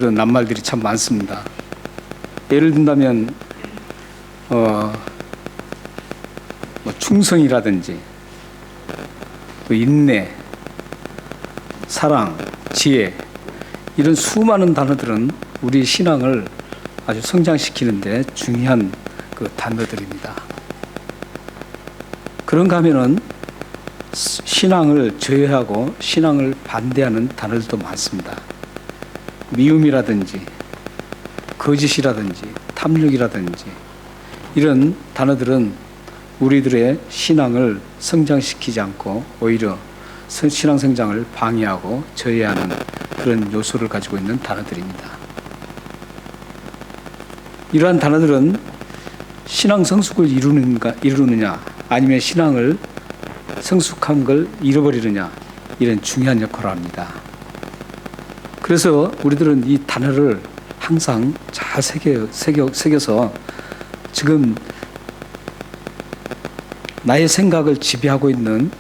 그런 낱말들이 참 많습니다. 예를 든다면 뭐 충성이라든지 또 인내, 사랑, 지혜, 이런 수많은 단어들은 우리 신앙을 아주 성장시키는데 중요한 그 단어들입니다. 그런가 하면은 신앙을 저해하고 신앙을 반대하는 단어들도 많습니다. 미움이라든지 거짓이라든지 탐욕이라든지 이런 단어들은 우리들의 신앙을 성장시키지 않고 오히려 신앙 성장을 방해하고 저해하는 그런 요소를 가지고 있는 단어들입니다. 이러한 단어들은 신앙 성숙을 이루느냐 아니면 신앙을 성숙한 걸 잃어버리느냐, 이런 중요한 역할을 합니다. 그래서 우리들은 이 단어를 항상 잘 새겨서 지금 나의 생각을 지배하고 있는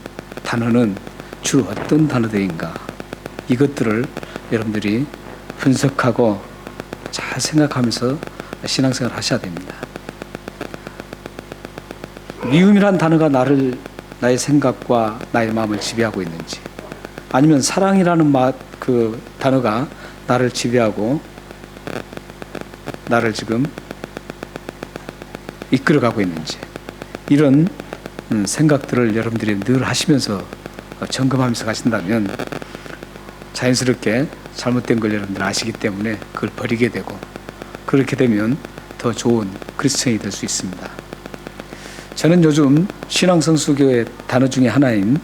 단어는 주로 어떤 단어들인가, 이것들을 여러분들이 분석하고 잘 생각하면서 신앙생활을 하셔야 됩니다. 미움이란 단어가 나의 생각과 나의 마음을 지배하고 있는지, 아니면 사랑이라는 그 단어가 나를 지배하고 나를 지금 이끌어가고 있는지, 이런 생각들을 여러분들이 늘 하시면서 점검하면서 가신다면 자연스럽게 잘못된 걸 여러분들 아시기 때문에 그걸 버리게 되고, 그렇게 되면 더 좋은 크리스천이 될 수 있습니다. 저는 요즘 신앙성수교의 단어 중에 하나인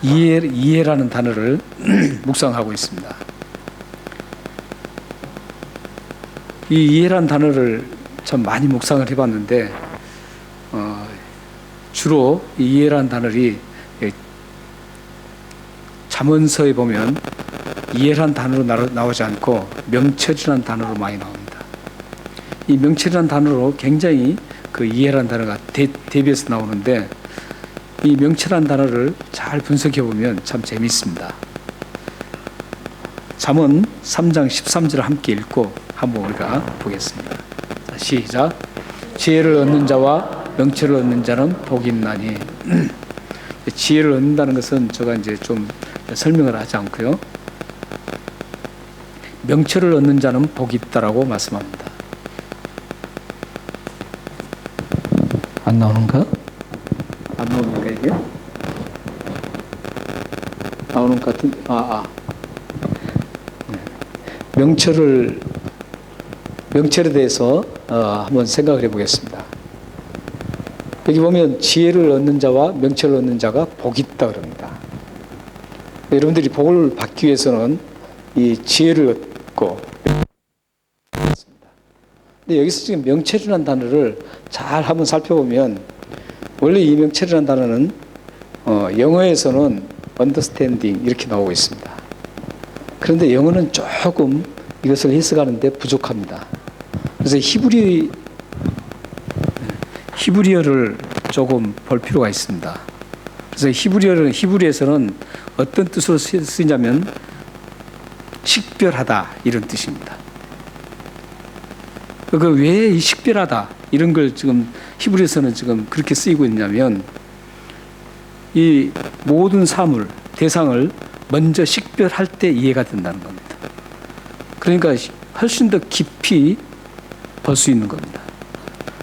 이해라는 단어를 묵상하고 있습니다. 이 이해라는 단어를 참 많이 묵상을 해봤는데 주로 이 이해라는 단어를 잠언서에 보면 이해라는 단어로 나오지 않고 명철이라는 단어로 많이 나옵니다. 이 명철이라는 단어로 굉장히 그 이해라는 단어가 대비해서 나오는데, 이 명철한 단어를 잘 분석해 보면 참 재미있습니다. 잠언 3장 13절을 함께 읽고 한번 우리가 보겠습니다. 시작. 지혜를 얻는 자와 명철을 얻는 자는 복이 있나니. 지혜를 얻는다는 것은 제가 이제 좀 설명을 하지 않고요, 명철을 얻는 자는 복이 있다라고 말씀합니다. 안 나오는가? 안 나오는가 이게? 나오는 것 같은. 명철에 대해서 한번 생각을 해보겠습니다. 여기 보면 지혜를 얻는 자와 명철을 얻는 자가 복이 있다 그럽니다. 여러분들이 복을 받기 위해서는 이 지혜를 얻고, 근데 여기서 지금 명철이라는 단어를 잘 한번 살펴보면, 원래 이 명철이라는 단어는 영어에서는 understanding 이렇게 나오고 있습니다. 그런데 영어는 조금 이것을 해석하는데 부족합니다. 그래서 히브리어를 조금 볼 필요가 있습니다. 그래서 히브리에서는 어떤 뜻으로 쓰이냐면 식별하다, 이런 뜻입니다. 왜 이 식별하다 이런 걸 지금 히브리에서는 지금 그렇게 쓰이고 있냐면, 이 모든 사물, 대상을 먼저 식별할 때 이해가 된다는 겁니다. 그러니까 훨씬 더 깊이 볼 수 있는 겁니다.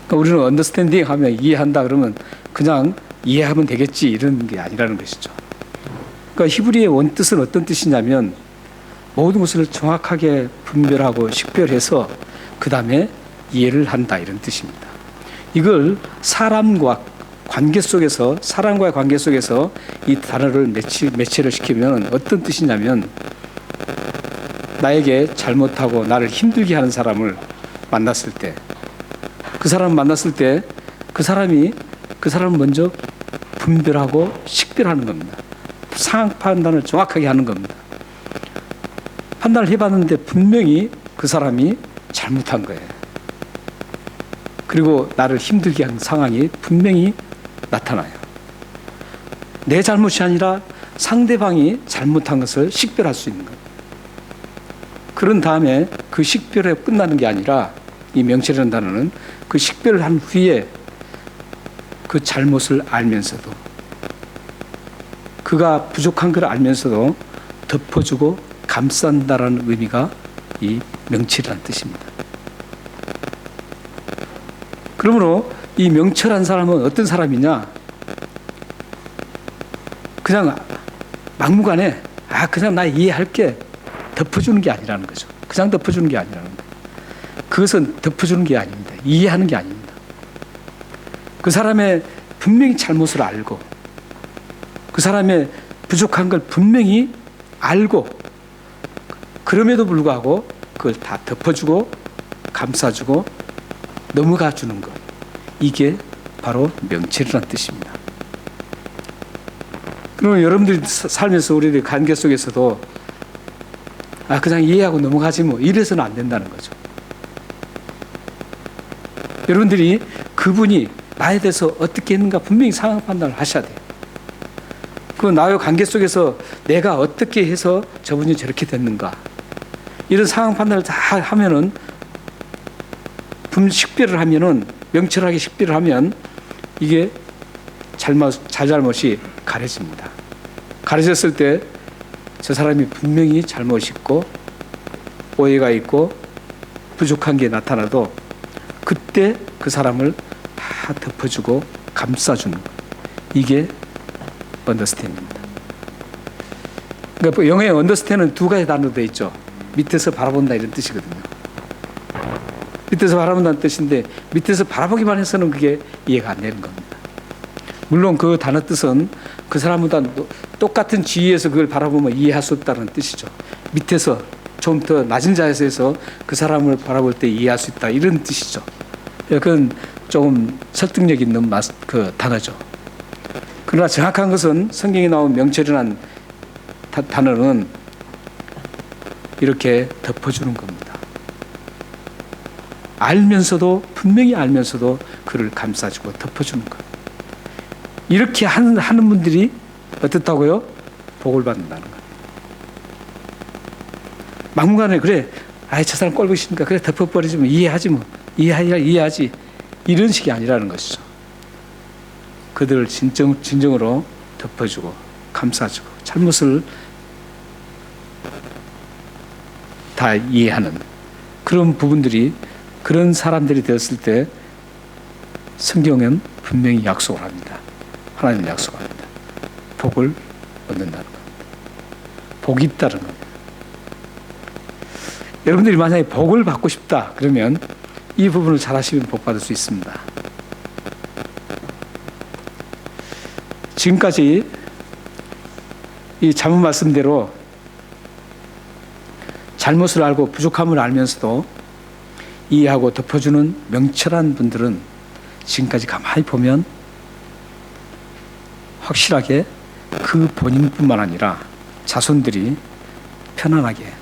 그러니까 우리는 언더스탠딩 하면 이해한다 그러면 그냥 이해하면 되겠지, 이런 게 아니라는 것이죠. 그러니까 히브리의 원뜻은 어떤 뜻이냐면, 모든 것을 정확하게 분별하고 식별해서 그 다음에 이해를 한다, 이런 뜻입니다. 이걸 사람과의 관계 속에서 이 단어를 매체를 시키면 어떤 뜻이냐면, 나에게 잘못하고 나를 힘들게 하는 사람을 만났을 때, 그 사람을 먼저 분별하고 식별하는 겁니다. 상황 판단을 정확하게 하는 겁니다. 판단을 해봤는데 분명히 그 사람이 잘못한 거예요. 그리고 나를 힘들게 하는 상황이 분명히 나타나요. 내 잘못이 아니라 상대방이 잘못한 것을 식별할 수 있는 겁니다. 그런 다음에 그 식별에 끝나는 게 아니라 이 명철이라는 단어는 그 식별을 한 후에 그 잘못을 알면서도 그가 부족한 걸 알면서도 덮어주고 감싼다라는 의미가 이 명철이라는 뜻입니다. 그러므로 이 명철한 사람은 어떤 사람이냐? 그냥 막무가내 그냥 나 이해할게 덮어주는 게 아니라는 거죠. 그냥 덮어주는 게 아니라는 거예요. 그것은 덮어주는 게 아닙니다. 이해하는 게 아닙니다. 그 사람의 분명히 잘못을 알고 그 사람의 부족한 걸 분명히 알고 그럼에도 불구하고 그걸 다 덮어주고 감싸주고 넘어가 주는 것, 이게 바로 명철이라는 뜻입니다. 그러면 여러분들이 살면서 우리들 관계 속에서도 그냥 이해하고 넘어가지 뭐 이래서는 안 된다는 거죠. 여러분들이 그분이 나에 대해서 어떻게 했는가 분명히 상황 판단을 하셔야 돼요. 그 나의 관계 속에서 내가 어떻게 해서 저분이 저렇게 됐는가 이런 상황 판단을 다 하면은 식별을 하면은 명철하게 식별을 하면 이게 잘잘못이 가려집니다. 가려졌을 때 저 사람이 분명히 잘못이 있고 오해가 있고 부족한 게 나타나도 그때 그 사람을 다 덮어주고 감싸주는 것, 이게 언더스탠입니다. 그러니까 영어의 언더스탠은 두 가지 단어로 되어 있죠. 밑에서 바라본다 이런 뜻이거든요. 밑에서 바라본다는 뜻인데 밑에서 바라보기만 해서는 그게 이해가 안 되는 겁니다. 물론 그 단어 뜻은 그 사람보다 똑같은 지위에서 그걸 바라보면 이해할 수 없다는 뜻이죠. 밑에서 좀 더 낮은 자세에서 그 사람을 바라볼 때 이해할 수 있다 이런 뜻이죠. 그건 조금 설득력 있는 그 단어죠. 그러나 정확한 것은 성경에 나온 명철이라는 단어는 이렇게 덮어주는 겁니다. 알면서도 분명히 알면서도 그를 감싸주고 덮어주는 것. 이렇게 하는 분들이 어떻다고요? 복을 받는다는 거예요. 막무가내 그래 저 사람 꼴보기 싫으니까 그래 덮어버리지 뭐 이해하지 뭐 이해하지 이런 식이 아니라는 것이죠. 그들을 진정으로 덮어주고 감싸주고 잘못을 다 이해하는 그런 부분들이 그런 사람들이 되었을 때 성경은 분명히 약속을 합니다. 하나님은 약속합니다. 복을 얻는다는 겁니다. 복이 있다는 겁니다. 여러분들이 만약에 복을 받고 싶다 그러면 이 부분을 잘 하시면 복 받을 수 있습니다. 지금까지 이 자문 말씀대로 잘못을 알고 부족함을 알면서도 이해하고 덮어주는 명철한 분들은 지금까지 가만히 보면 확실하게 그 본인뿐만 아니라 자손들이 편안하게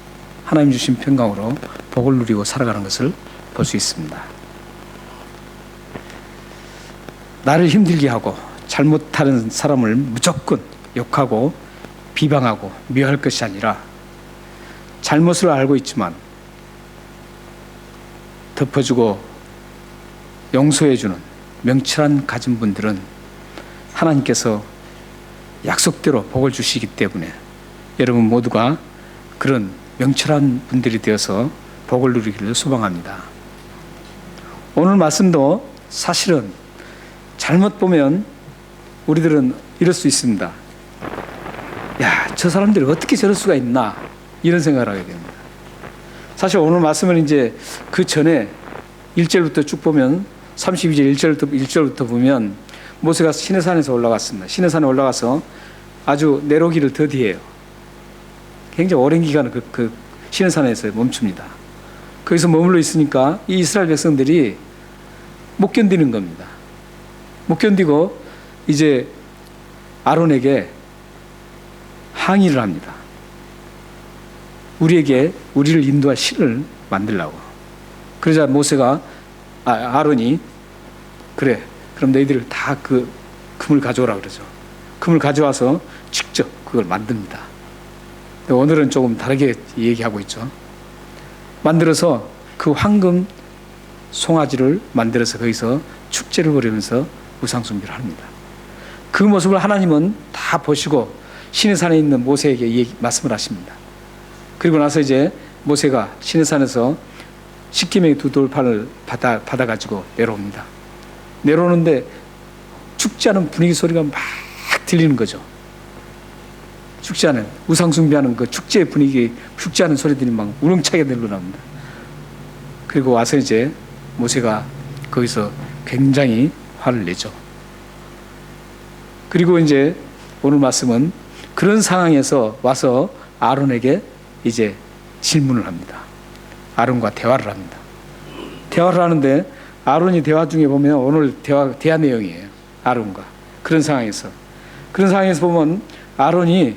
하나님 주신 평강으로 복을 누리고 살아가는 것을 볼 수 있습니다. 나를 힘들게 하고 잘못하는 사람을 무조건 욕하고 비방하고 미워할 것이 아니라 잘못을 알고 있지만 덮어주고 용서해주는 명철한 가진 분들은 하나님께서 약속대로 복을 주시기 때문에 여러분 모두가 그런 명철한 분들이 되어서 복을 누리기를 소망합니다. 오늘 말씀도 사실은 잘못 보면 우리들은 이럴 수 있습니다. 저 사람들이 어떻게 저럴 수가 있나 이런 생각을 하게 됩니다. 사실 오늘 말씀은 이제 그 전에 1절부터 쭉 보면 32절 1절부터 보면 모세가 시내산에서 올라갔습니다. 시내산에 올라가서 아주 내려오기를 더디해요. 굉장히 오랜 기간을 그 시내산에서 멈춥니다. 거기서 머물러 있으니까 이 이스라엘 백성들이 못 견디는 겁니다. 못 견디고 이제 아론에게 항의를 합니다. 우리를 인도할 신을 만들라고. 그러자 모세가 아론이 그래 그럼 너희들 다 그 금을 가져오라 그러죠. 금을 가져와서 직접 그걸 만듭니다. 오늘은 조금 다르게 얘기하고 있죠. 만들어서 그 황금 송아지를 만들어서 거기서 축제를 벌이면서 우상 숭배를 합니다. 그 모습을 하나님은 다 보시고 시내산에 있는 모세에게 말씀을 하십니다. 그리고 나서 이제 모세가 시내산에서 십계명의 두 돌판을 받아가지고 내려옵니다. 내려오는데 축제하는 분위기 소리가 막 들리는 거죠. 축제하는, 우상 숭배하는 그 축제 분위기, 축제하는 소리들이 막 우렁차게 들려납니다. 그리고 와서 이제 모세가 거기서 굉장히 화를 내죠. 그리고 이제 오늘 말씀은 그런 상황에서 와서 아론에게 이제 질문을 합니다. 아론과 대화를 합니다. 대화를 하는데 아론이 대화 중에 보면 오늘 대화 내용이에요. 아론과 그런 상황에서 보면 아론이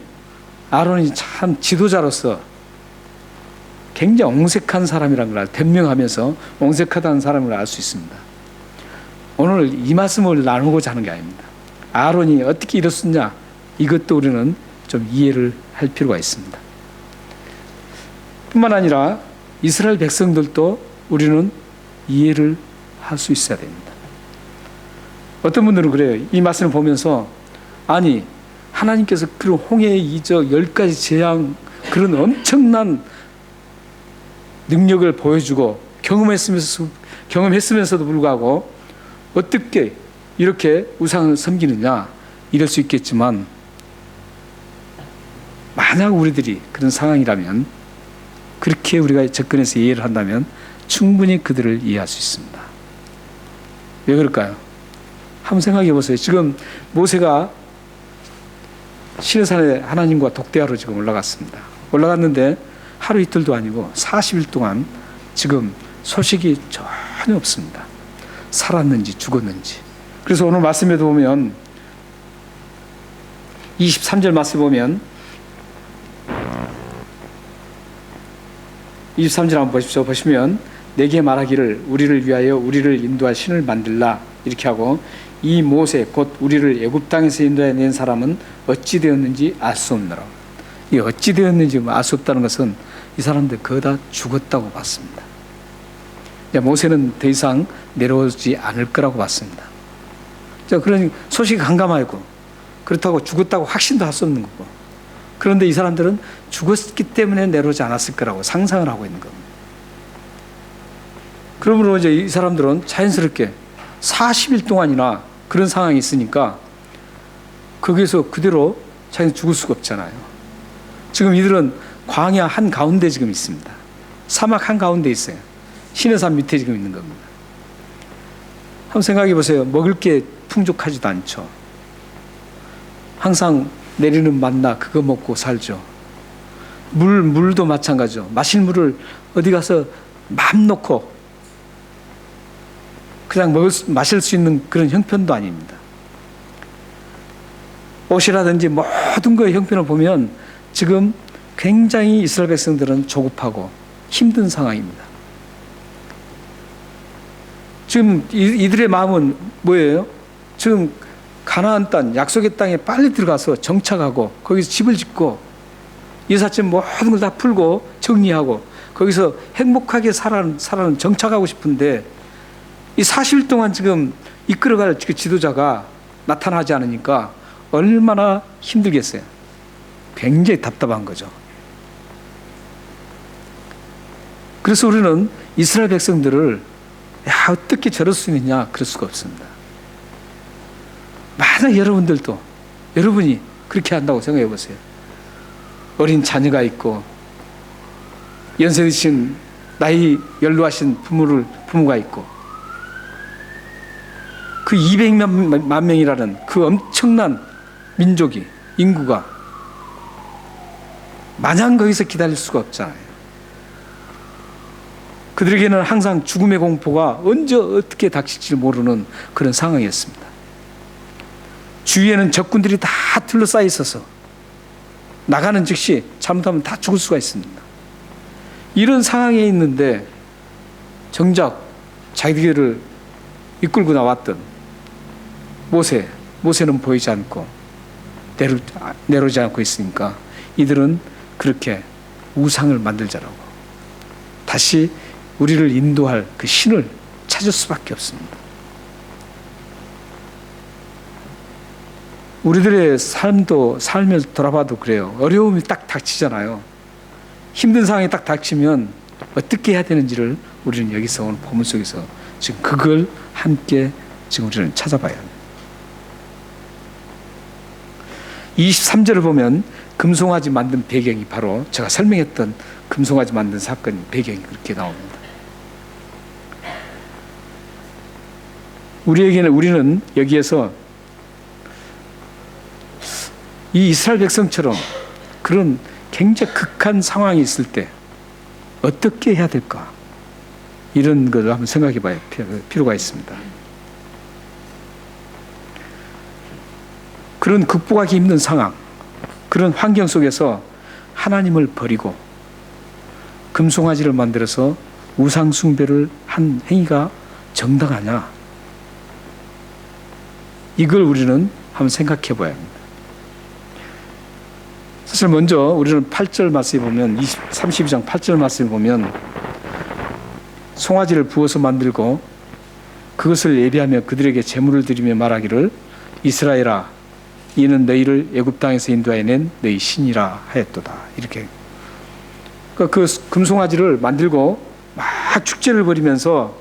참 지도자로서 굉장히 옹색한 사람이라는 걸 변명하면서 옹색하다는 사람을 알 수 있습니다. 오늘 이 말씀을 나누고자 하는 게 아닙니다. 아론이 어떻게 이뤘느냐, 이것도 우리는 좀 이해를 할 필요가 있습니다. 뿐만 아니라 이스라엘 백성들도 우리는 이해를 할 수 있어야 됩니다. 어떤 분들은 그래요. 이 말씀을 보면서 아니 하나님께서 그런 홍해의 이적 10가지 재앙 그런 엄청난 능력을 보여주고 경험했으면서도 불구하고 어떻게 이렇게 우상을 섬기느냐 이럴 수 있겠지만, 만약 우리들이 그런 상황이라면, 그렇게 우리가 접근해서 이해를 한다면 충분히 그들을 이해할 수 있습니다. 왜 그럴까요? 한번 생각해 보세요. 지금 모세가 시내산에 하나님과 독대하러 지금 올라갔습니다. 올라갔는데 하루 이틀도 아니고 40일 동안 지금 소식이 전혀 없습니다. 살았는지 죽었는지. 그래서 오늘 말씀에도 보면 23절 말씀 보면 23절 한번 보십시오. 보시면 내게 말하기를 우리를 위하여 우리를 인도할 신을 만들라 이렇게 하고, 이 모세 곧 우리를 애굽 땅에서 인도해 낸 사람은 어찌 되었는지 알 수 없노라. 이 어찌 되었는지 알 수 없다는 것은 이 사람들 거의 다 죽었다고 봤습니다. 모세는 더 이상 내려오지 않을 거라고 봤습니다. 그런 소식이 간감하고, 그렇다고 죽었다고 확신도 할 수 없는 거고, 그런데 이 사람들은 죽었기 때문에 내려오지 않았을 거라고 상상을 하고 있는 겁니다. 그러므로 이제 이 사람들은 자연스럽게 40일 동안이나 그런 상황이 있으니까 거기에서 그대로 자기는 죽을 수가 없잖아요. 지금 이들은 광야 한 가운데 지금 있습니다. 사막 한 가운데 있어요. 시내산 밑에 지금 있는 겁니다. 한번 생각해 보세요. 먹을 게 풍족하지도 않죠. 항상 내리는 만나 그거 먹고 살죠. 물도 마찬가지죠. 마실 물을 어디 가서 맘 놓고 그냥 마실 수 있는 그런 형편도 아닙니다. 옷이라든지 모든 거의 형편을 보면 지금 굉장히 이스라엘 백성들은 조급하고 힘든 상황입니다. 지금 이들의 마음은 뭐예요? 지금 가나안 땅, 약속의 땅에 빨리 들어가서 정착하고 거기서 집을 짓고 이삿짐 모든 걸 다 풀고 정리하고 거기서 행복하게 살아는 정착하고 싶은데, 이 40일 동안 지금 이끌어갈 지도자가 나타나지 않으니까 얼마나 힘들겠어요. 굉장히 답답한 거죠. 그래서 우리는 이스라엘 백성들을 어떻게 저럴 수 있느냐, 그럴 수가 없습니다. 만약 여러분이 그렇게 한다고 생각해 보세요. 어린 자녀가 있고 연세 드신 나이 연로하신 부모가 있고 그 200만 명이라는 그 엄청난 민족이, 인구가 마냥 거기서 기다릴 수가 없잖아요. 그들에게는 항상 죽음의 공포가 언제 어떻게 닥칠지 모르는 그런 상황이었습니다. 주위에는 적군들이 다 둘러싸여 있어서 나가는 즉시 잘못하면 다 죽을 수가 있습니다. 이런 상황에 있는데 정작 자기들을 이끌고 나왔던 모세는 보이지 않고 내려오지 않고 있으니까 이들은 그렇게 우상을 만들자라고 다시 우리를 인도할 그 신을 찾을 수밖에 없습니다. 우리들의 삶을 돌아봐도 그래요. 어려움이 딱 닥치잖아요. 힘든 상황이 딱 닥치면 어떻게 해야 되는지를 우리는 여기서 오늘 본문 속에서 지금 그걸 함께 지금 우리는 찾아봐야 합니다. 23절을 보면 금송아지 만든 배경이 바로 제가 설명했던 금송아지 만든 사건 배경이 그렇게 나옵니다. 우리는 여기에서 이 이스라엘 백성처럼 그런 굉장히 극한 상황이 있을 때 어떻게 해야 될까? 이런 걸 한번 생각해 봐야 필요가 있습니다. 그런 극복하기 힘든 상황, 그런 환경 속에서 하나님을 버리고 금송아지를 만들어서 우상숭배를 한 행위가 정당하냐? 이걸 우리는 한번 생각해 봐야 합니다. 사실 먼저 우리는 8절 말씀에 보면 32장 8절 말씀에 보면 송아지를 부어서 만들고 그것을 예비하며 그들에게 제물을 드리며 말하기를 이스라엘아 이는 너희를 애굽 땅에서 인도하여 낸 너희 신이라 하였도다. 이렇게 그 금송아지를 만들고 막 축제를 벌이면서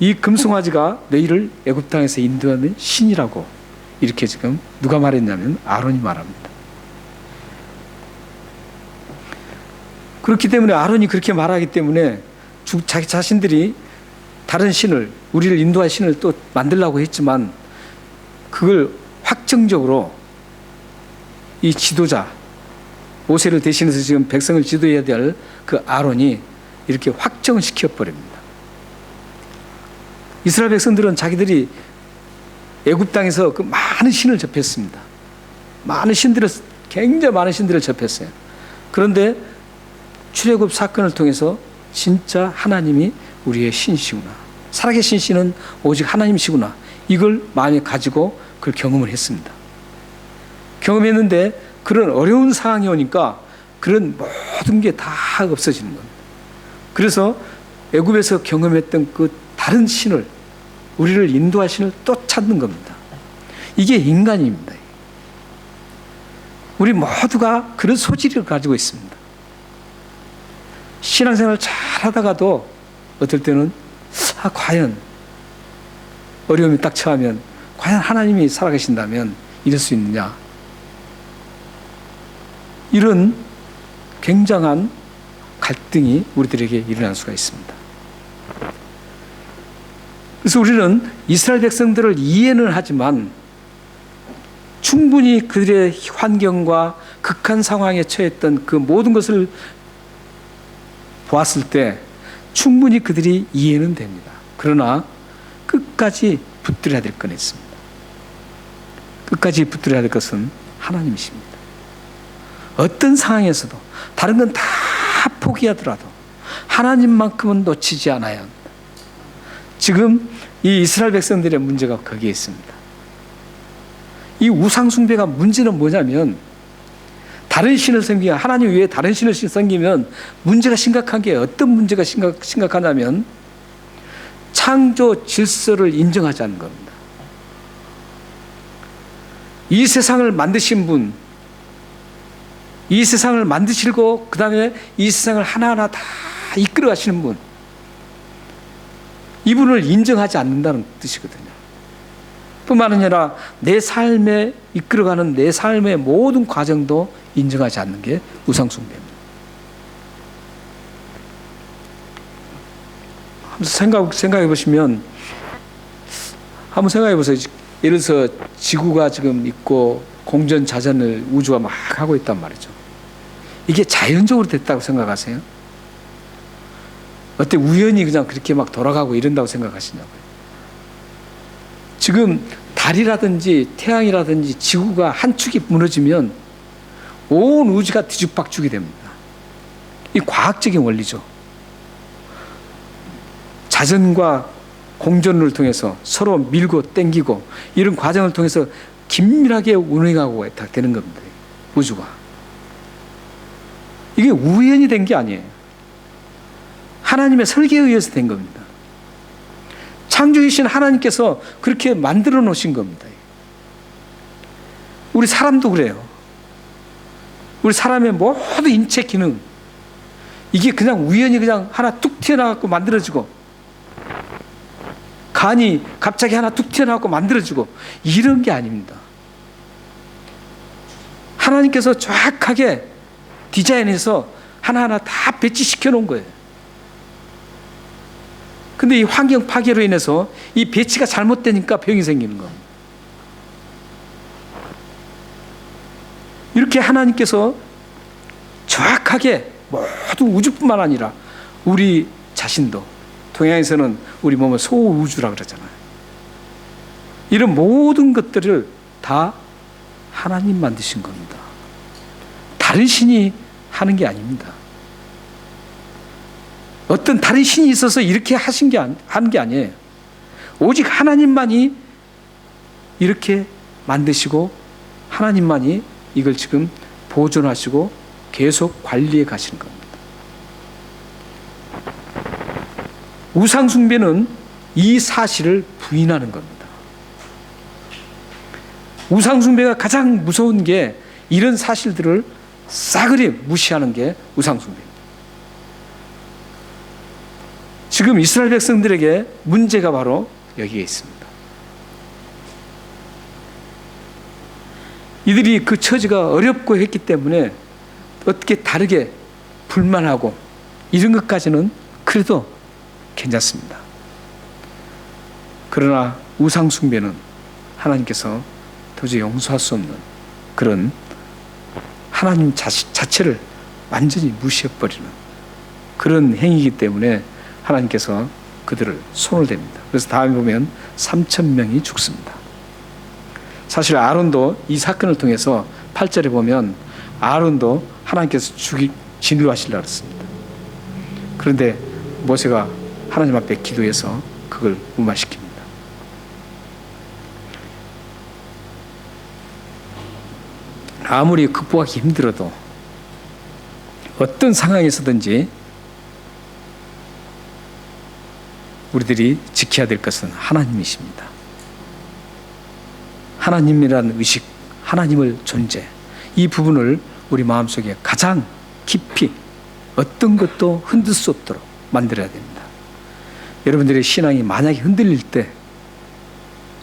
이 금송아지가 너희를 애굽 땅에서 인도하는 신이라고 이렇게 지금 누가 말했냐면 아론이 말합니다. 그렇기 때문에 아론이 그렇게 말하기 때문에 자기 자신들이 다른 신을 우리를 인도할 신을 또 만들려고 했지만 그걸 확정적으로 이 지도자 모세를 대신해서 지금 백성을 지도해야 될 그 아론이 이렇게 확정을 시켜버립니다. 이스라엘 백성들은 자기들이 애굽 땅에서 그 많은 신을 접했습니다. 굉장히 많은 신들을 접했어요. 그런데 출애굽 사건을 통해서 진짜 하나님이 우리의 신이시구나. 살아계신 신은 오직 하나님이시구나. 이걸 마음에 가지고 그걸 경험을 했습니다. 경험했는데 그런 어려운 상황이 오니까 그런 모든 게 다 없어지는 겁니다. 그래서 애굽에서 경험했던 그 다른 신을 우리를 인도할 신을 또 찾는 겁니다. 이게 인간입니다. 우리 모두가 그런 소질을 가지고 있습니다. 신앙생활을 잘 하다가도 어떨 때는 과연 어려움이 딱 처하면 과연 하나님이 살아계신다면 이럴 수 있느냐, 이런 굉장한 갈등이 우리들에게 일어날 수가 있습니다. 그래서 우리는 이스라엘 백성들을 이해는 하지만 충분히 그들의 환경과 극한 상황에 처했던 그 모든 것을 보았을 때 충분히 그들이 이해는 됩니다. 그러나 끝까지 붙들어야 될 건 있습니다. 끝까지 붙들어야 될 것은 하나님이십니다. 어떤 상황에서도 다른 건 다 포기하더라도 하나님만큼은 놓치지 않아야 합니다. 지금 이 이스라엘 백성들의 문제가 거기에 있습니다. 이 우상숭배가 문제는 뭐냐면 다른 신을 섬기면 하나님 외에 다른 신을 섬기면 문제가 심각한 게 어떤 문제가 심각하냐면 창조 질서를 인정하지 않는 겁니다. 이 세상을 만드신 분, 이 세상을 만드시고 그 다음에 이 세상을 하나하나 다 이끌어 가시는 분, 이분을 인정하지 않는다는 뜻이거든요. 뿐만 아니라 내 삶에 이끌어가는 내 삶의 모든 과정도 인정하지 않는 게 우상숭배입니다. 생각해 보시면 한번 생각해 보세요. 예를 들어서 지구가 지금 있고 공전 자전을 우주가 막 하고 있단 말이죠. 이게 자연적으로 됐다고 생각하세요? 어때 우연히 그냥 그렇게 막 돌아가고 이런다고 생각하시냐고요? 지금 달이라든지 태양이라든지 지구가 한 축이 무너지면 온 우주가 뒤죽박죽이 됩니다. 이 과학적인 원리죠. 자전과 공전을 통해서 서로 밀고 당기고 이런 과정을 통해서 긴밀하게 운행하고 되는 겁니다. 우주가. 이게 우연히 된 게 아니에요. 하나님의 설계에 의해서 된 겁니다. 창조이신 하나님께서 그렇게 만들어 놓으신 겁니다. 우리 사람도 그래요. 우리 사람의 모든 인체 기능, 이게 그냥 우연히 그냥 하나 뚝 튀어나와서 만들어지고, 간이 갑자기 하나 뚝 튀어나와서 만들어지고, 이런 게 아닙니다. 하나님께서 정확하게 디자인해서 하나하나 다 배치시켜 놓은 거예요. 근데 이 환경 파괴로 인해서 이 배치가 잘못되니까 병이 생기는 겁니다. 이렇게 하나님께서 정확하게 모든 우주뿐만 아니라 우리 자신도, 동양에서는 우리 몸을 소우주라 그러잖아요. 이런 모든 것들을 다 하나님 만드신 겁니다. 다른 신이 하는 게 아닙니다. 어떤 다른 신이 있어서 이렇게 하는 게 아니에요. 오직 하나님만이 이렇게 만드시고 하나님만이 이걸 지금 보존하시고 계속 관리해 가시는 겁니다. 우상숭배는 이 사실을 부인하는 겁니다. 우상숭배가 가장 무서운 게 이런 사실들을 싸그리 무시하는 게 우상숭배입니다. 지금 이스라엘 백성들에게 문제가 바로 여기에 있습니다. 이들이 그 처지가 어렵고 했기 때문에 어떻게 다르게 불만하고 이런 것까지는 그래도 괜찮습니다. 그러나 우상숭배는 하나님께서 도저히 용서할 수 없는 그런 하나님 자체를 완전히 무시해버리는 그런 행위이기 때문에 하나님께서 그들을 손을 댑니다. 그래서 다음에 보면 3,000명이 죽습니다. 사실 아론도 이 사건을 통해서 8절에 보면 아론도 하나님께서 진루하시려고 했습니다. 그런데 모세가 하나님 앞에 기도해서 그걸 무마시킵니다. 아무리 극복하기 힘들어도 어떤 상황에서든지 우리들이 지켜야 될 것은 하나님이십니다. 하나님이라는 의식, 하나님의 존재, 이 부분을 우리 마음속에 가장 깊이 어떤 것도 흔들 수 없도록 만들어야 됩니다. 여러분들의 신앙이 만약에 흔들릴 때,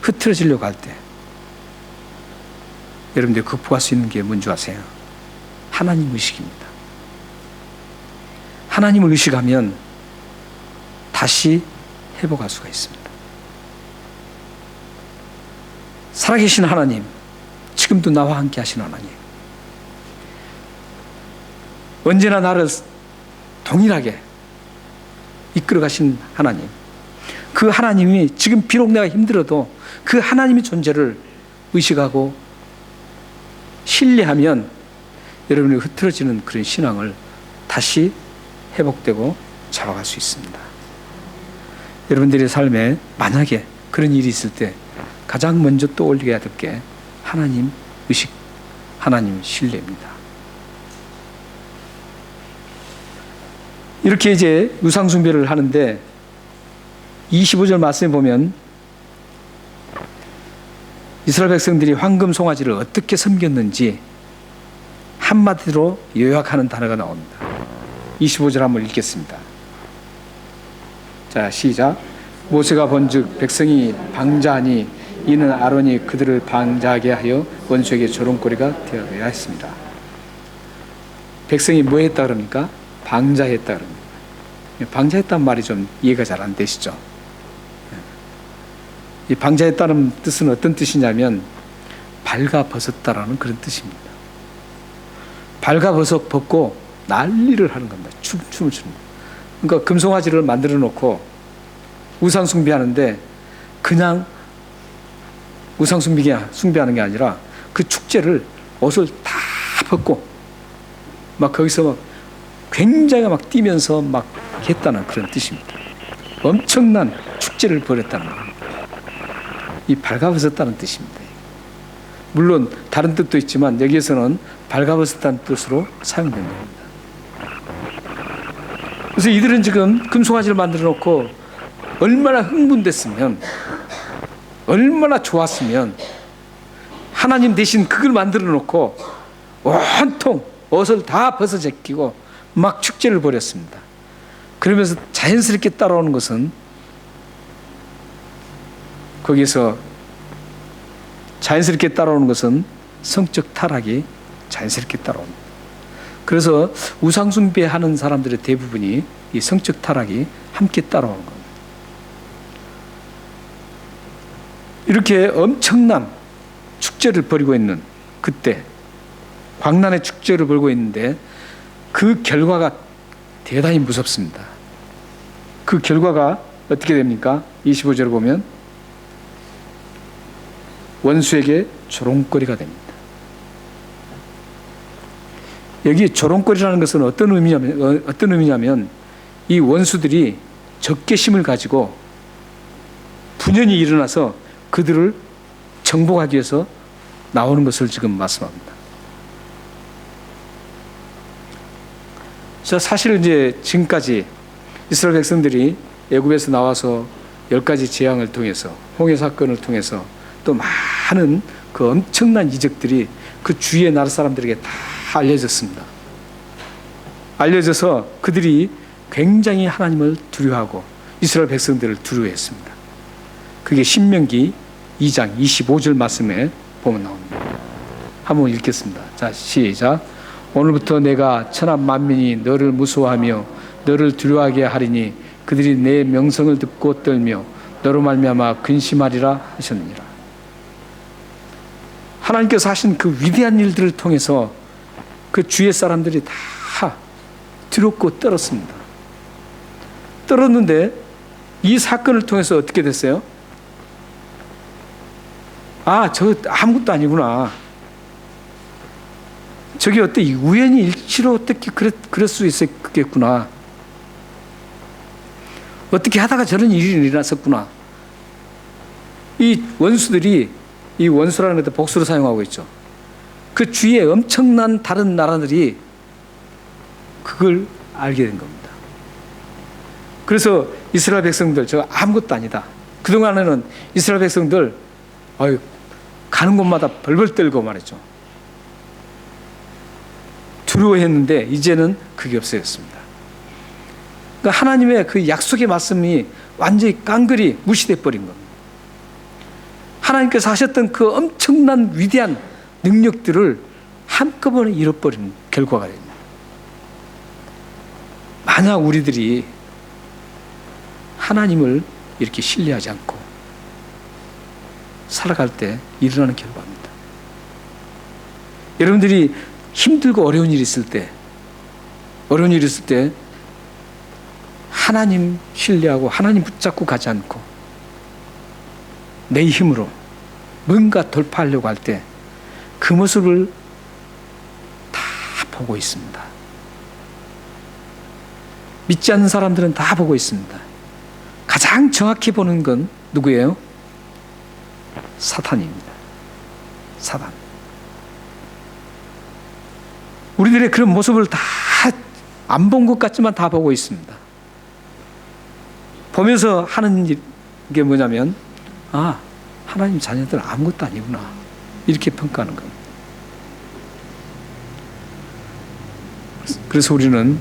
흐트러지려고 할 때 여러분들이 극복할 수 있는 게 뭔지 아세요? 하나님 의식입니다. 하나님을 의식하면 다시 회복할 수가 있습니다. 살아계신 하나님, 지금도 나와 함께 하신 하나님, 언제나 나를 동일하게 이끌어 가신 하나님, 그 하나님이 지금 비록 내가 힘들어도 그 하나님의 존재를 의식하고 신뢰하면 여러분이 흐트러지는 그런 신앙을 다시 회복되고 잡아갈 수 있습니다. 여러분들의 삶에 만약에 그런 일이 있을 때 가장 먼저 떠올려야 될 게 하나님 의식, 하나님 신뢰입니다. 이렇게 이제 우상숭배를 하는데 25절 말씀에 보면 이스라엘 백성들이 황금 송아지를 어떻게 섬겼는지 한마디로 요약하는 단어가 나옵니다. 25절 한번 읽겠습니다. 자, 시작. 모세가 본즉 백성이 방자하니 이는 아론이 그들을 방자하게 하여 원수에게 조롱거리가 되어야 했습니다. 백성이 뭐 했다 그럽니까? 방자했다 그럽니다. 방자했다는 말이 좀 이해가 잘 안 되시죠? 이 방자했다는 뜻은 어떤 뜻이냐면 발가벗었다라는 그런 뜻입니다. 발가벗어 벗고 난리를 하는 겁니다. 춤을 추는 겁니다. 그러니까 금송아지를 만들어 놓고 우상 숭배하는데 그냥 우상 숭배하는 게 아니라 그 축제를 옷을 다 벗고 막 거기서 막 굉장히 막 뛰면서 막 했다는 그런 뜻입니다. 엄청난 축제를 벌였다는 겁니다. 이 발가벗었다는 뜻입니다. 물론 다른 뜻도 있지만 여기에서는 발가벗었다는 뜻으로 사용된 겁니다. 그래서 이들은 지금 금송아지를 만들어 놓고 얼마나 흥분됐으면, 얼마나 좋았으면 하나님 대신 그걸 만들어 놓고 온통 옷을 다 벗어 제끼고 막 축제를 벌였습니다. 그러면서 자연스럽게 따라오는 것은, 거기서 자연스럽게 따라오는 것은 성적 타락이 자연스럽게 따라옵니다. 그래서 우상 숭배하는 사람들의 대부분이 이 성적 타락이 함께 따라오는 겁니다. 이렇게 엄청난 축제를 벌이고 있는 그때, 광란의 축제를 벌이고 있는데 그 결과가 대단히 무섭습니다. 그 결과가 어떻게 됩니까? 25절을 보면 원수에게 조롱거리가 됩니다. 여기 조롱거리라는 것은 어떤 의미냐면 이 원수들이 적개심을 가지고 분연히 일어나서 그들을 정복하기 위해서 나오는 것을 지금 말씀합니다. 자, 사실 이제 지금까지 이스라엘 백성들이 애굽에서 나와서 10가지 재앙을 통해서, 홍해 사건을 통해서 또 많은 그 엄청난 이적들이 그 주위의 나라 사람들에게 다 알려졌습니다. 알려져서 그들이 굉장히 하나님을 두려워하고 이스라엘 백성들을 두려워했습니다. 그게 신명기 2장 25절 말씀에 보면 나옵니다. 한번 읽겠습니다. 자, 시작. 오늘부터 내가 천하 만민이 너를 무서워하며 너를 두려워하게 하리니 그들이 내 명성을 듣고 떨며 너로 말미암아 근심하리라 하셨느니라. 하나님께서 하신 그 위대한 일들을 통해서 그 주위의 사람들이 다 두렵고 떨었습니다. 떨었는데 이 사건을 통해서 어떻게 됐어요? 아, 저 아무것도 아니구나. 저게 어때 우연히 일치로 어떻게 그럴 수 있었겠구나. 어떻게 하다가 저런 일이 일어났었구나. 이 원수들이, 이 원수라는 것도 복수로 사용하고 있죠. 그 주위에 엄청난 다른 나라들이 그걸 알게 된 겁니다. 그래서 이스라엘 백성들, 저 아무것도 아니다. 그동안에는 이스라엘 백성들 가는 곳마다 벌벌 떨고 말했죠. 두려워했는데 이제는 그게 없어졌습니다. 그러니까 하나님의 그 약속의 말씀이 완전히 깡그리 무시돼 버린 겁니다. 하나님께서 하셨던 그 엄청난 위대한 능력들을 한꺼번에 잃어버린 결과가 됩니다. 만약 우리들이 하나님을 이렇게 신뢰하지 않고 살아갈 때 일어나는 결과입니다. 여러분들이 힘들고 어려운 일이 있을 때, 하나님 신뢰하고 하나님 붙잡고 가지 않고 내 힘으로 뭔가 돌파하려고 할 때 그 모습을 다 보고 있습니다. 믿지 않는 사람들은 다 보고 있습니다. 가장 정확히 보는 건 누구예요? 사탄입니다. 사탄. 우리들의 그런 모습을 다 안 본 것 같지만 다 보고 있습니다. 보면서 하는 게 뭐냐면, 아, 하나님 자녀들 아무것도 아니구나. 이렇게 평가하는 겁니다. 그래서 우리는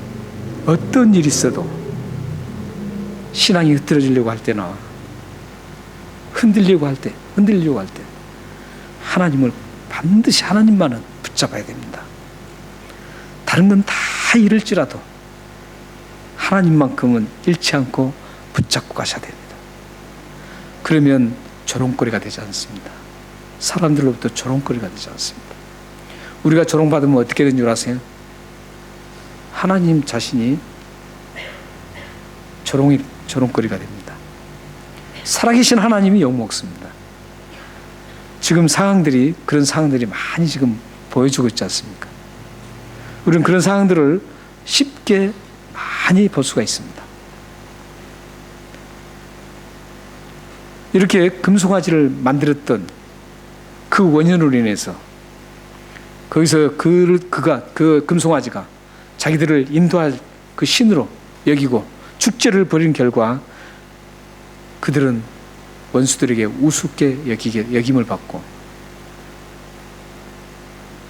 어떤 일이 있어도 신앙이 흐트러지려고 할 때나 흔들리려고 할 때 하나님을 반드시 하나님만은 붙잡아야 됩니다. 다른 건 다 잃을지라도 하나님만큼은 잃지 않고 붙잡고 가셔야 됩니다. 그러면 조롱거리가 되지 않습니다. 사람들로부터 조롱거리가 되지 않습니다. 우리가 조롱받으면 어떻게 되는 줄 아세요? 하나님 자신이 조롱거리가 됩니다. 살아계신 하나님이 욕먹습니다. 지금 그런 상황들이 많이 지금 보여주고 있지 않습니까? 우리는 그런 상황들을 쉽게 많이 볼 수가 있습니다. 이렇게 금송아지를 만들었던 그 원인으로 인해서 거기서 그 금송아지가 자기들을 인도할 그 신으로 여기고 축제를 벌인 결과 그들은 원수들에게 우습게 여김을 받고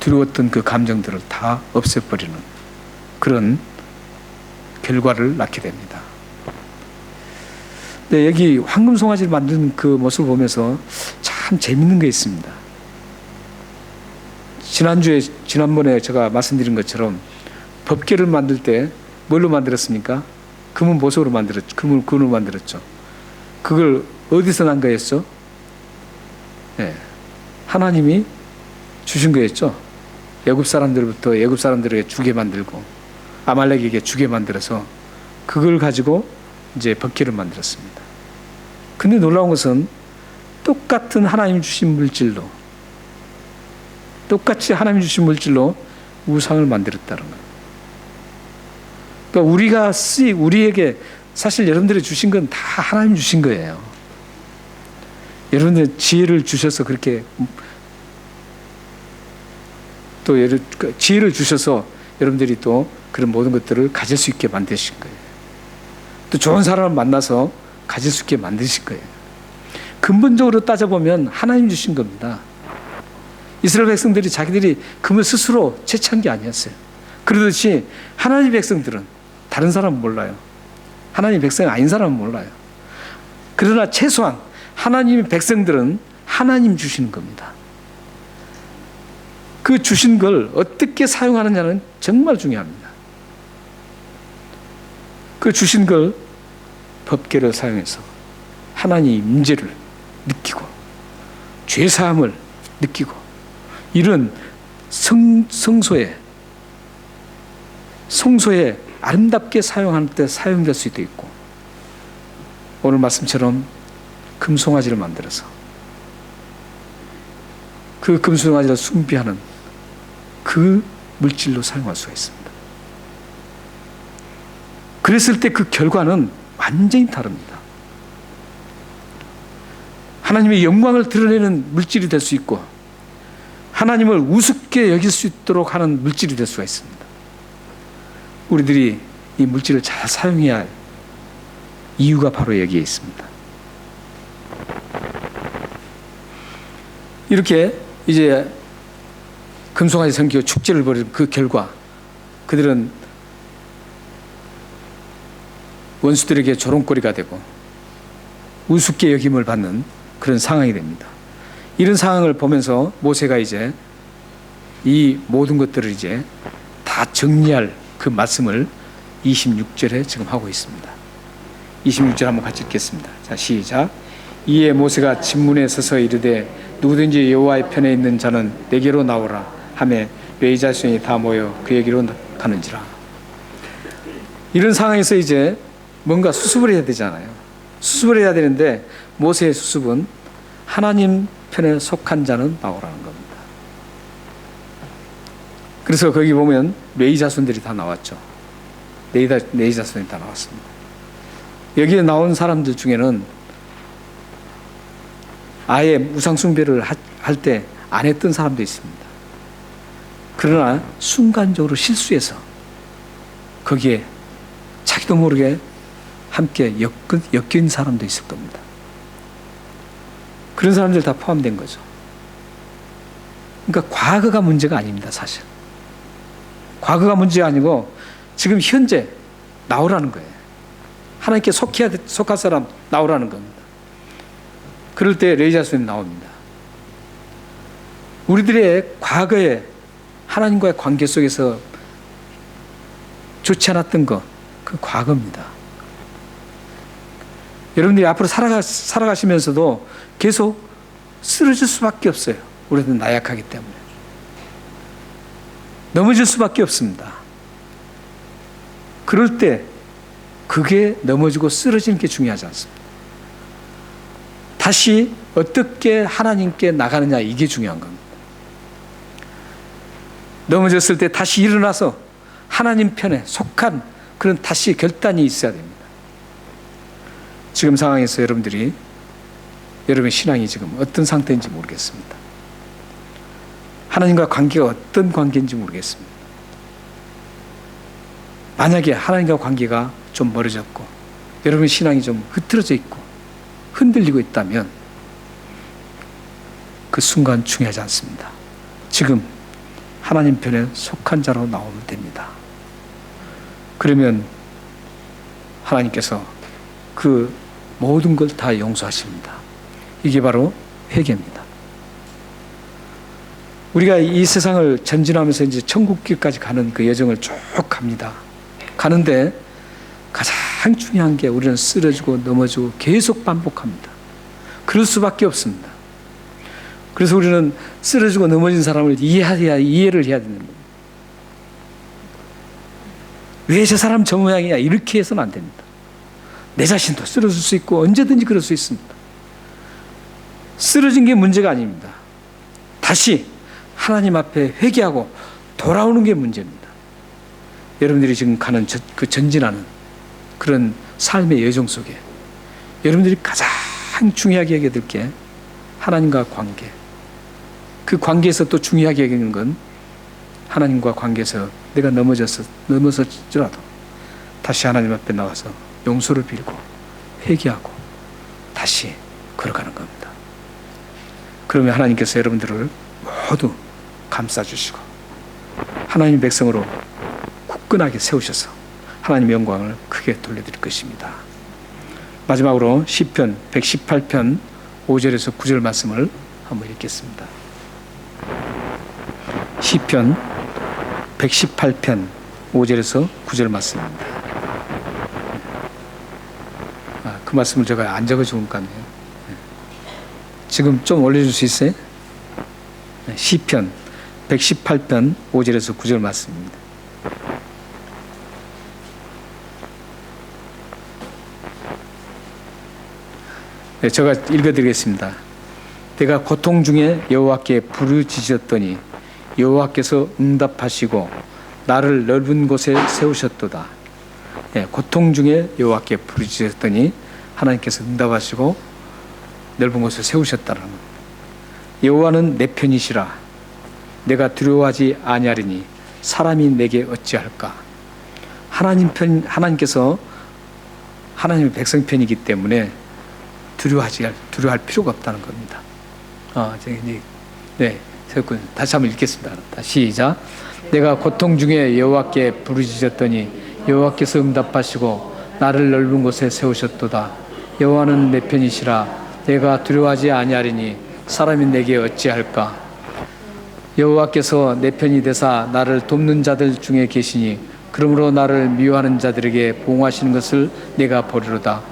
두려웠던 그 감정들을 다 없애버리는 그런 결과를 낳게 됩니다. 네, 여기 황금 송아지를 만드는 그 모습을 보면서 참 재밌는 게 있습니다. 지난번에 제가 말씀드린 것처럼 법궤를 만들 때 뭘로 만들었습니까? 금은 보석으로 만들었죠. 금으로 만들었죠. 그걸 어디서 난 거였죠? 네, 하나님이 주신 거였죠. 애굽 사람들부터 애굽 사람들에게 주게 만들고 아말렉에게 주게 만들어서 그걸 가지고 이제 법궤를 만들었습니다. 근데 놀라운 것은 똑같은 하나님 주신 물질로 똑같이 하나님 주신 물질로 우상을 만들었다는 거예요. 그러니까 우리에게 사실 여러분들이 주신 건 다 하나님 주신 거예요. 여러분들 지혜를 주셔서 그렇게 또 지혜를 주셔서 여러분들이 또 그런 모든 것들을 가질 수 있게 만드신 거예요. 또 좋은 사람을 만나서 가질 수 있게 만드신 거예요. 근본적으로 따져보면 하나님 주신 겁니다. 이스라엘 백성들이 자기들이 금을 스스로 채취한 게 아니었어요. 그러듯이 하나님 백성들은 다른 사람은 몰라요. 하나님 백성이 아닌 사람은 몰라요. 그러나 최소한 하나님의 백성들은 하나님 주시는 겁니다. 그 주신 걸 어떻게 사용하느냐는 정말 중요합니다. 그 주신 걸 법궤를 사용해서 하나님의 임재를 느끼고 죄사함을 느끼고 이런 성소에 아름답게 사용하는 때 사용될 수도 있고 오늘 말씀처럼 금송아지를 만들어서 그 금송아지를 숭배하는 그 물질로 사용할 수가 있습니다. 그랬을 때 그 결과는 완전히 다릅니다. 하나님의 영광을 드러내는 물질이 될 수 있고 하나님을 우습게 여길 수 있도록 하는 물질이 될 수가 있습니다. 우리들이 이 물질을 잘 사용해야 할 이유가 바로 여기에 있습니다. 이렇게 이제 금송아지 섬기고 축제를 벌인 그 결과 그들은 원수들에게 조롱거리가 되고 우습게 여김을 받는 그런 상황이 됩니다. 이런 상황을 보면서 모세가 이제 이 모든 것들을 이제 다 정리할 그 말씀을 26절에 지금 하고 있습니다. 26절 한번 같이 읽겠습니다. 자, 시작. 이에 모세가 진문에 서서 이르되 누구든지 여호와의 편에 있는 자는 내게로 나오라 하매 뇌의 자손이 다 모여 그에게로 가는지라. 이런 상황에서 이제 뭔가 수습을 해야 되잖아요. 수습을 해야 되는데 모세의 수습은 하나님 편에 속한 자는 나오라는 겁니다. 그래서 거기 보면 레위 자손들이 다 나왔죠. 레위 자손이 다 나왔습니다. 여기에 나온 사람들 중에는 아예 우상 숭배를 할 때 안 했던 사람도 있습니다. 그러나 순간적으로 실수해서 거기에 자기도 모르게 함께 엮인 사람도 있을 겁니다. 그런 사람들 다 포함된 거죠. 그러니까 과거가 문제가 아닙니다, 사실. 과거가 문제가 아니고 지금 현재 나오라는 거예요. 하나님께 속할 사람 나오라는 겁니다. 그럴 때 레위 자손이 나옵니다. 우리들의 과거에 하나님과의 관계 속에서 좋지 않았던 것, 그 과거입니다. 여러분들이 앞으로 살아가시면서도 계속 쓰러질 수밖에 없어요. 우리는 나약하기 때문에. 넘어질 수밖에 없습니다. 그럴 때 그게 넘어지고 쓰러지는 게 중요하지 않습니다. 다시 어떻게 하나님께 나가느냐, 이게 중요한 겁니다. 넘어졌을 때 다시 일어나서 하나님 편에 속한 그런 다시 결단이 있어야 됩니다. 지금 상황에서 여러분의 신앙이 지금 어떤 상태인지 모르겠습니다. 하나님과 관계가 어떤 관계인지 모르겠습니다. 만약에 하나님과 관계가 좀 멀어졌고 여러분의 신앙이 좀 흐트러져 있고 흔들리고 있다면 그 순간 중요하지 않습니다. 지금 하나님 편에 속한 자로 나오면 됩니다. 그러면 하나님께서 그 모든 걸 다 용서하십니다. 이게 바로 회개입니다. 우리가 이 세상을 전진하면서 이제 천국길까지 가는 그 여정을 쭉 갑니다. 가는데 가장 중요한 게 우리는 쓰러지고 넘어지고 계속 반복합니다. 그럴 수밖에 없습니다. 그래서 우리는 쓰러지고 넘어진 사람을 이해를 해야 되는 겁니다. 왜 저 사람 저 모양이야? 이렇게 해서는 안 됩니다. 내 자신도 쓰러질 수 있고 언제든지 그럴 수 있습니다. 쓰러진 게 문제가 아닙니다. 다시 하나님 앞에 회개하고 돌아오는 게 문제입니다. 여러분들이 지금 가는 그 전진하는 그런 삶의 여정 속에 여러분들이 가장 중요하게 여겨야 될 게 하나님과 관계. 그 관계에서 또 중요하게 여기는 건 하나님과 관계에서 내가 넘어졌더라도 다시 하나님 앞에 나와서 용서를 빌고 회개하고 다시 걸어가는 겁니다. 그러면 하나님께서 여러분들을 모두 감싸주시고 하나님 백성으로 굳건하게 세우셔서 하나님의 영광을 크게 돌려드릴 것입니다. 마지막으로 시편 118편 5절에서 9절 말씀을 한번 읽겠습니다. 시편 118편 5절에서 9절 말씀입니다. 그 말씀을 제가 안 적어준 것 같네요. 지금 좀 올려줄 수 있어요? 시편 118편 5절에서 9절 말씀입니다. 네, 제가 읽어드리겠습니다. 내가 고통 중에 여호와께 부르짖었더니 여호와께서 응답하시고 나를 넓은 곳에 세우셨도다. 네, 고통 중에 여호와께 부르짖었더니 하나님께서 응답하시고 넓은 곳에 세우셨다는 겁니다. 여호와는 내 편이시라. 내가 두려워하지 아니하리니 사람이 내게 어찌할까. 하나님께서 하나님의 백성 편이기 때문에 두려워할 필요가 없다는 겁니다. 네, 다시 한번 읽겠습니다. 시작. 내가 고통 중에 여호와께 부르짖었더니 여호와께서 응답하시고 나를 넓은 곳에 세우셨도다. 여호와는 내 편이시라. 내가 두려워하지 아니하리니 사람이 내게 어찌할까. 여호와께서 내 편이 되사 나를 돕는 자들 중에 계시니 그러므로 나를 미워하는 자들에게 보응하시는 것을 내가 보리로다.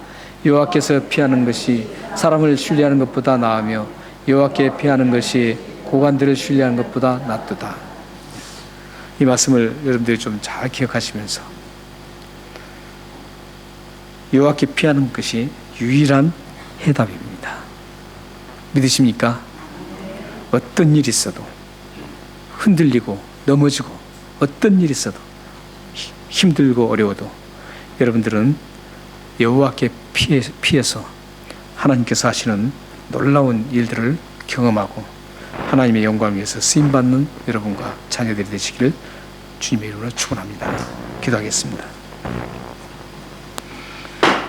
여호와께서 피하는 것이 사람을 신뢰하는 것보다 나으며 여호와께 피하는 것이 고관들을 신뢰하는 것보다 낫도다. 이 말씀을 여러분들이 좀 잘 기억하시면서 여호와께 피하는 것이 유일한 해답입니다. 믿으십니까? 어떤 일이 있어도 흔들리고 넘어지고 어떤 일이 있어도 힘들고 어려워도 여러분들은 여호와께 피해서 하나님께서 하시는 놀라운 일들을 경험하고 하나님의 영광을 위해서 쓰임받는 여러분과 자녀들이 되시기를 주님의 이름으로 축원합니다. 기도하겠습니다.